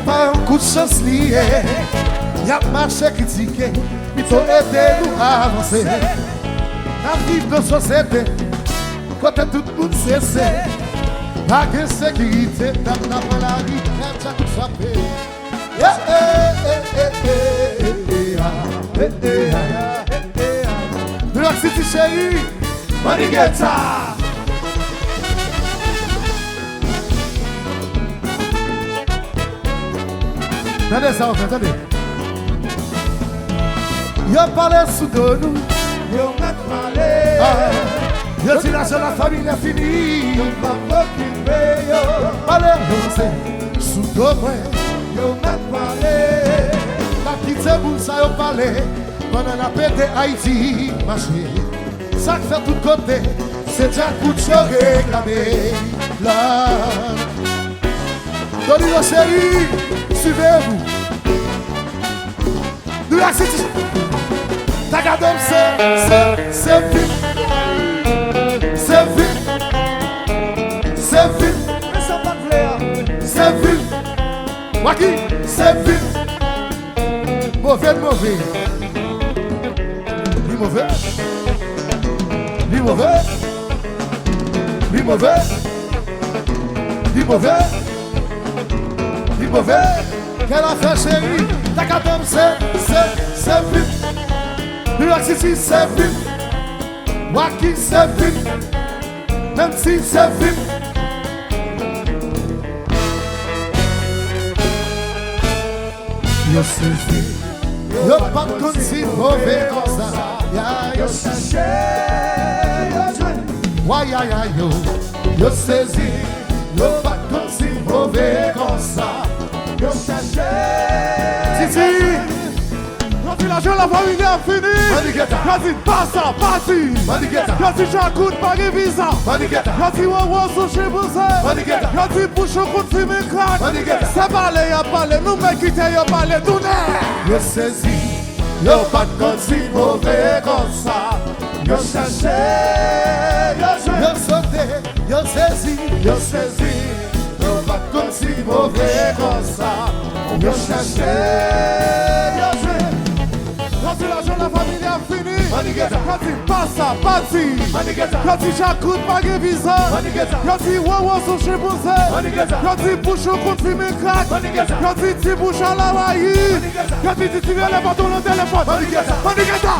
pas un coup de chance lié. Y'a marché critiqué, mais t'as aidé nous à avancer. La vie de société, quand tout le monde cesse. Pas de sécurité, dans la vie, t'as tout frappé. New York City chérie, Manigeta. Attendez ça, attendez. Yo parle sous de nous, yo m'a parlé. Yo dis la famille est finie. Yo m'a occupé, yo parle, yo c'est sous de moi. Yo m'a parlé. La petite boule ça yo parlé. Pendant la paix de Haïti, marché. Ça fait tout côté, c'est déjà coup de chaud réclamé. Là. Donnez-le chérie, suivez-vous. New York City. T'as gardé c'est vite. C'est vite. C'est vite. Mais ça pas de l'air. C'est vite. Waki, c'est vite. Mauvais. Quelle affaire chérie. T'as qu'à tomber, c'est vite. New York City, c'est vite. Waki, c'est vite. Même si c'est vite. Yo saisi. Yo pas de si mauvais comme ça. Yo cherché. Yo saisi. Yo pas de si mauvais comme ça. Yo cherché. Titi. Quand il a joué la famille a fini. Quand il passe à partir. Quand il j'acoute pas de visa. Quand il voit son chez vous. Quand il bouche au coup de film et crack. C'est parler, y'a parlé. Nous mecs qui t'aient parlé. Tournez. Yo saisi. Yo pas de si mauvais comme ça. Yo cherché. Yo sauté. Yo saisi. Yo pas de si mauvais comme ça. Yo cherché. Quand il a joué la famille a fini. Quand il passe à partir. Quand il j'acoute pas de visa. Quand il voit son chez vous. Quand il bouche au coup de film et crack. Quand il t'y bouche à la waïe. Quand il dit tu viens les bâtons le téléphone. Manigeta.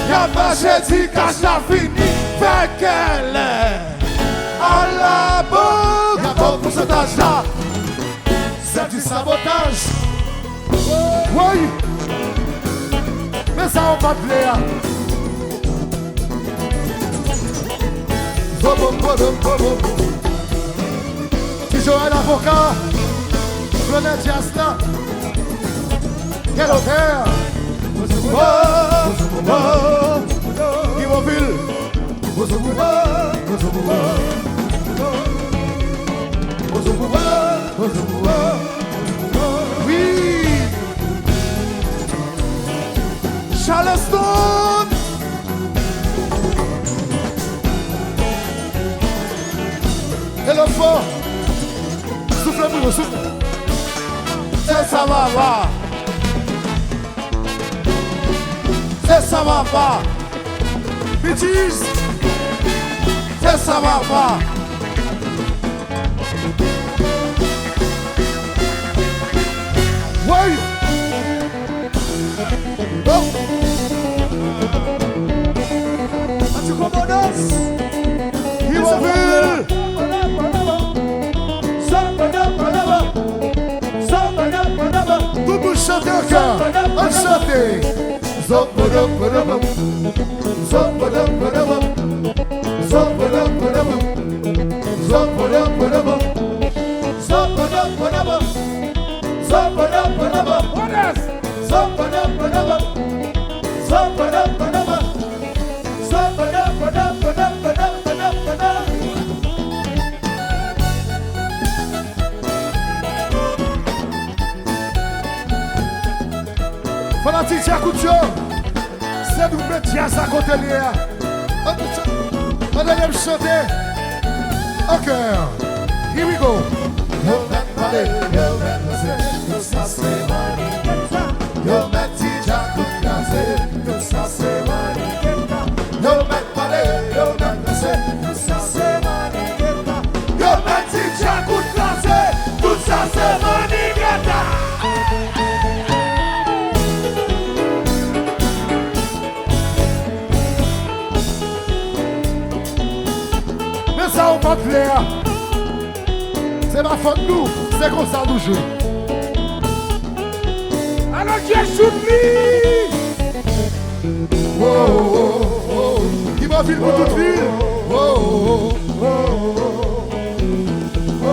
Y'a pas dit cache la fini. Fait qu'elle est à la boue. Y'a pas pour cet âge là. C'est du sabotage. Oui. Mais ça on va te l'air. Si Joël avocat, René Diasna, quel auteur? Immobile. Oui. Charleston. Et le fort. Souffle-moi, souffle. Ça va pas. Ça va pas. Bitches. Ça va pas. Oui. Oh. Tu commandes. Immobile. Tout le chanter au cœur. On chante. Fanatique Couture, c'est nous mettre jazz à côté de lui. On allait me chanter. Okay, here we go. Yo met pale, yo met nose, yo sa se mani kenta. Yo met tija kukaze, yo sa se mani kenta. Yo met pale, yo met nose, yo sa se mani kenta. Yo met tija kukaze, yo sa se mani kenta. Mais ça on va clair. C'est ma faute nous, c'est comme ça nous jouons. Alors Dieu soutenu. Oh, oh, oh. Il m'a vu pour toute ville. Oh, oh, oh, oh,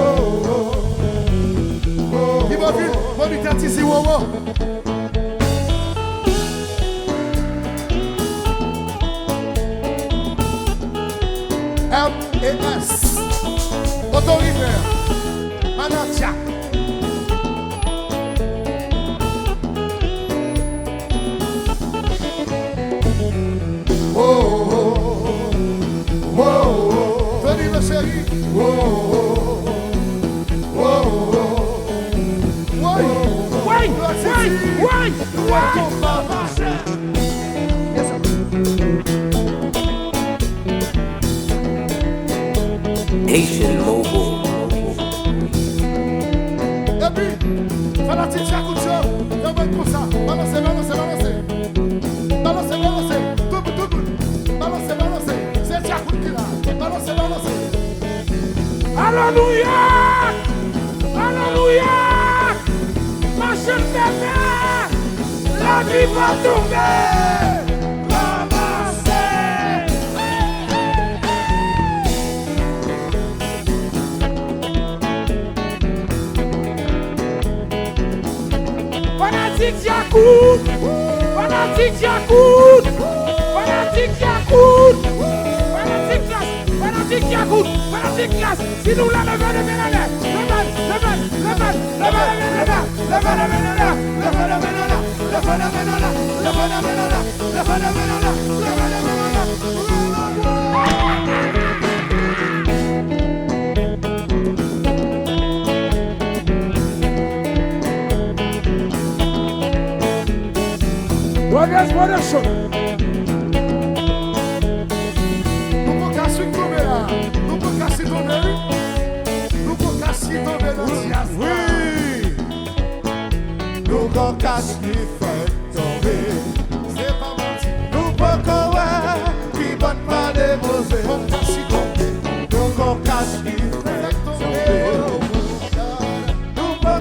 oh. Il m'a vu pour lui faire ici. Oh, oh. M&S Autorivers Manatia. Oh, oh, oh, oh, venez le chéri. Oh, oh, oh, oh, ouais, Haitian Mobile. Et puis, fanatique Jacoucho, on va comme ça. Balancez, balancez, balancez. Balancez, balancez. Tout, balancez, balancez. C'est Jacoucho qui l'a. Balancez, balancez. Alléluia! Alléluia! Ma chute d'affaires, la vie va tomber! Fanatique Yacoub! Fanatique Yacoub! Fanatique Yacoub! Fanatique classe! Fanatique Yacoub! Fanatique classe! Si nous la levons, Brothers, production. Nous pouvons casser tomber là. Nous pouvons casser tomber. Nous pouvons casser tomber dans le jazz. Oui. Nous pouvons casser tomber. C'est pas menti. Nous pouvons qui bonne pas déposer. Nous pouvons casser tomber. Nous pouvons casser tomber. Nous pouvons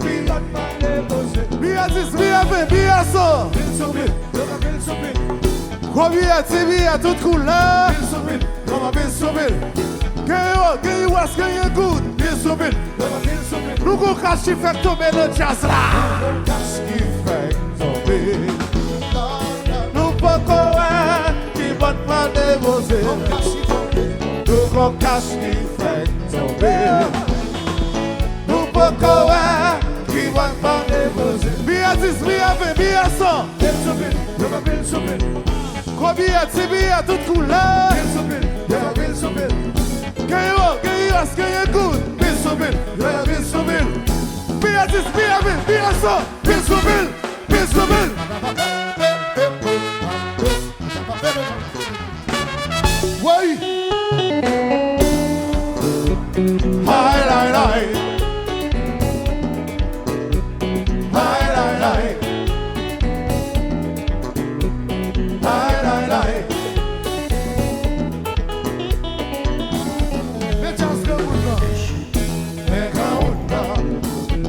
qui bonne pas déposer. Bien 10, bien 20, bien 100. Combien de tout couleur? Gagne was, gagne good. Nous allons cacher faire tomber le jazz là. Nous pouvons qui va pas déposer. Nous allons cacher faire tomber. Nous pouvons qui va pas déposer. Bien 10, bien 20, bien 100. Combien de tout couleur? Gagne was, gagne good. Bien 10, bien 20, bien 100. Bien 100. Oui. Hi, hi, hi. Hi, hi, hi. Hi, hi, hi. Me just go with me. Me go with me.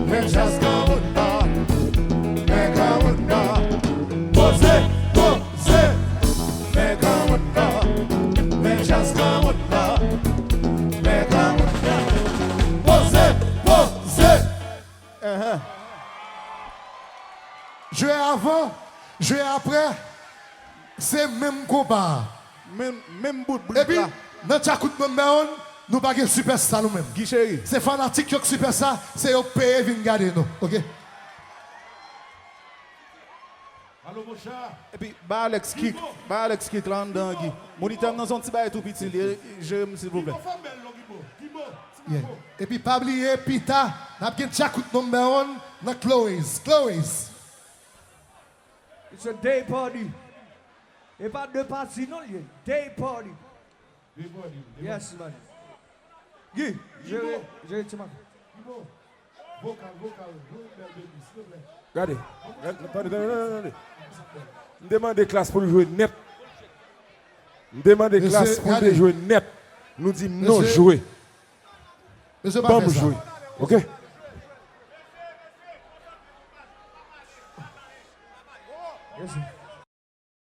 Me just go with me. Me go with me. Pose, pose. Me go with me. Me just go with me. Me go with me. Pose, pose. Jouer avant, jouer après, c'est même combat. Même bout de Et puis, dans chaque coup de même, nous pas de superstar nous-mêmes. Guichet. C'est fanatique qui est superstar, c'est eux payer venir garder nous. OK? Allô mon chat. Et puis Alex kick là dedans Guy. Moniteur dans son petit bail tout petit, je s'il vous plaît. Yeah. Et puis, pas oublier, Pita, n'a pas Tchakout number 1 dans Chloé's. Chloé's. It's a day party. Et pas de party, non, lié. Day party. Yes, man. Guy, je tu m'as. Vocal. Regardez. Attendez. Demandez classe pour jouer net. Demandez classe pour jouer net. Nous disons non jouer. Monsieur, Pas jouer. OK? Yes, sir.